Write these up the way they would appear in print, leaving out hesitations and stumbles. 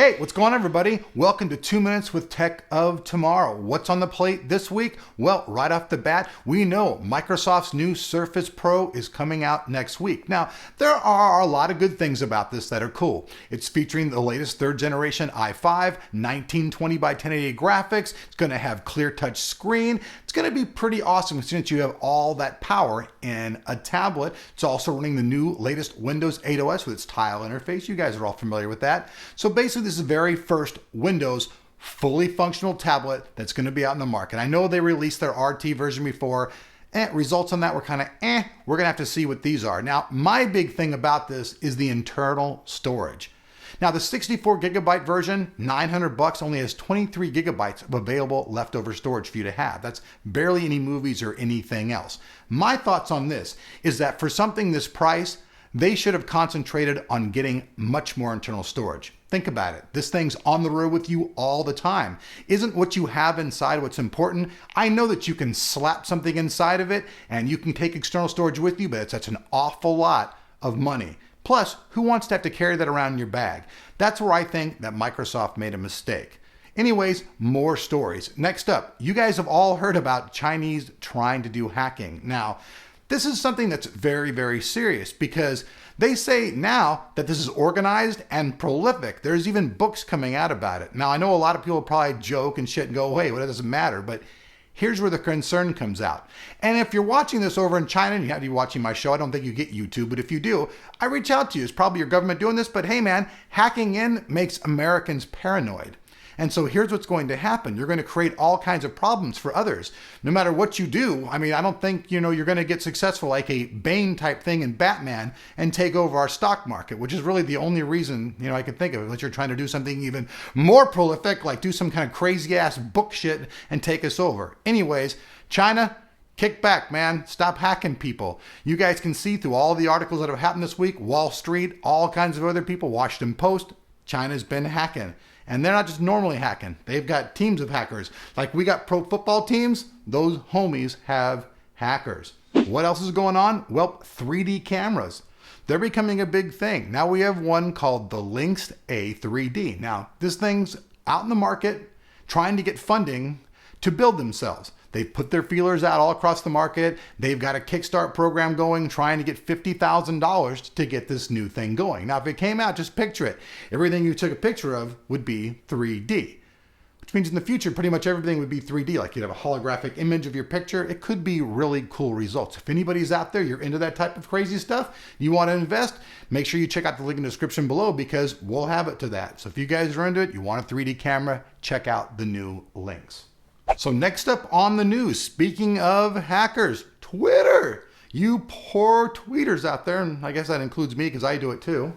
Hey, what's going on, everybody? Welcome to 2 Minutes with Tech of Tomorrow. What's on the plate this week? Well, right off the bat, we know Microsoft's new Surface Pro is coming out next week. Now, there are a lot of good things about this that are cool. It's featuring the latest third generation i5, 1920 by 1080 graphics. It's going to have clear touch screen. It's going to be pretty awesome since you have all that power in a tablet. It's also running the new latest Windows 8 OS with its tile interface. You guys are all familiar with that. So basically, this is the very first Windows fully functional tablet that's going to be out in the market. I know they released their RT version before. Results on that were kind of We're going to have to see what these are. Now, my big thing about this is the internal storage. Now, the 64 gigabyte version, $900, only has 23 gigabytes of available leftover storage for you to have. That's barely any movies or anything else. My thoughts on this is that for something this price, they should have concentrated on getting much more internal storage. Think about it. This thing's on the road with you all the time. Isn't what you have inside what's important? I know that you can slap something inside of it and you can take external storage with you, but it's such an awful lot of money. Plus, who wants to have to carry that around in your bag? That's where I think that Microsoft made a mistake. Anyways, more stories. Next up, you guys have all heard about Chinese trying to do hacking. Now, this is something that's very, very serious because they say now that this is organized and prolific. There's even books coming out about it. Now, I know a lot of people probably joke and shit and go, hey, well, it doesn't matter. But here's where the concern comes out. And if you're watching this over in China and you have to be watching my show, I don't think you get YouTube, but if you do, I reach out to you. It's probably your government doing this, but hey, man, hacking in makes Americans paranoid. And so here's what's going to happen. You're going to create all kinds of problems for others. No matter what you do, I mean, I don't think, you're going to get successful like a Bane type thing in Batman and take over our stock market, which is really the only reason, I can think of, unless you're trying to do something even more prolific, like do some kind of crazy ass book shit and take us over. Anyways, China, kick back, man. Stop hacking people. You guys can see through all the articles that have happened this week, Wall Street, all kinds of other people, Washington Post, China's been hacking. And they're not just normally hacking. They've got teams of hackers. Like we got pro football teams, those homies have hackers. What else is going on? Well, 3D cameras. They're becoming a big thing. Now we have one called the Lynx A3D. Now, this thing's out in the market trying to get funding to build themselves. They've put their feelers out all across the market. They've got a Kickstarter program going, trying to get $50,000 to get this new thing going. Now, if it came out, just picture it. Everything you took a picture of would be 3D, which means in the future, pretty much everything would be 3D. Like you'd have a holographic image of your picture. It could be really cool results. If anybody's out there, you're into that type of crazy stuff, you want to invest, make sure you check out the link in the description below because we'll have it to that. So if you guys are into it, you want a 3D camera, check out the new Lynx. So next up on the news, speaking of hackers, Twitter. You poor tweeters out there, and I guess that includes me because I do it too.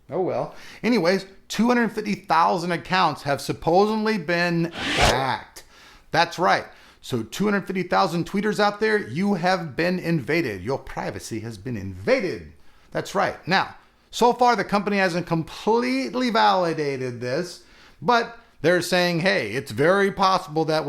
Oh well. Anyways, 250,000 accounts have supposedly been hacked. That's right. So 250,000 tweeters out there, you have been invaded. Your privacy has been invaded. That's right. Now, so far the company hasn't completely validated this, but they're saying, hey, it's very possible that,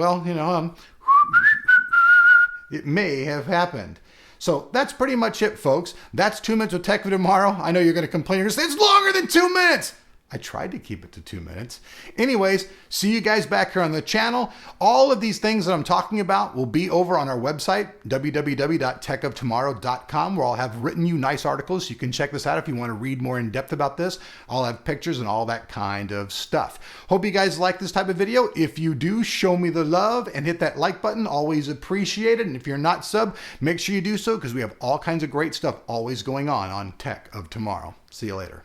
it may have happened. So that's pretty much it, folks. That's 2 Minutes with Tech for tomorrow. I know you're going to complain. You're going to say, it's longer than 2 minutes. I tried to keep it to 2 minutes. Anyways, see you guys back here on the channel. All of these things that I'm talking about will be over on our website, www.techoftomorrow.com, where I'll have written you nice articles. You can check this out if you want to read more in depth about this. I'll have pictures and all that kind of stuff. Hope you guys like this type of video. If you do, show me the love and hit that like button. Always appreciate it. And if you're not sub, make sure you do so because we have all kinds of great stuff always going on Tech of Tomorrow. See you later.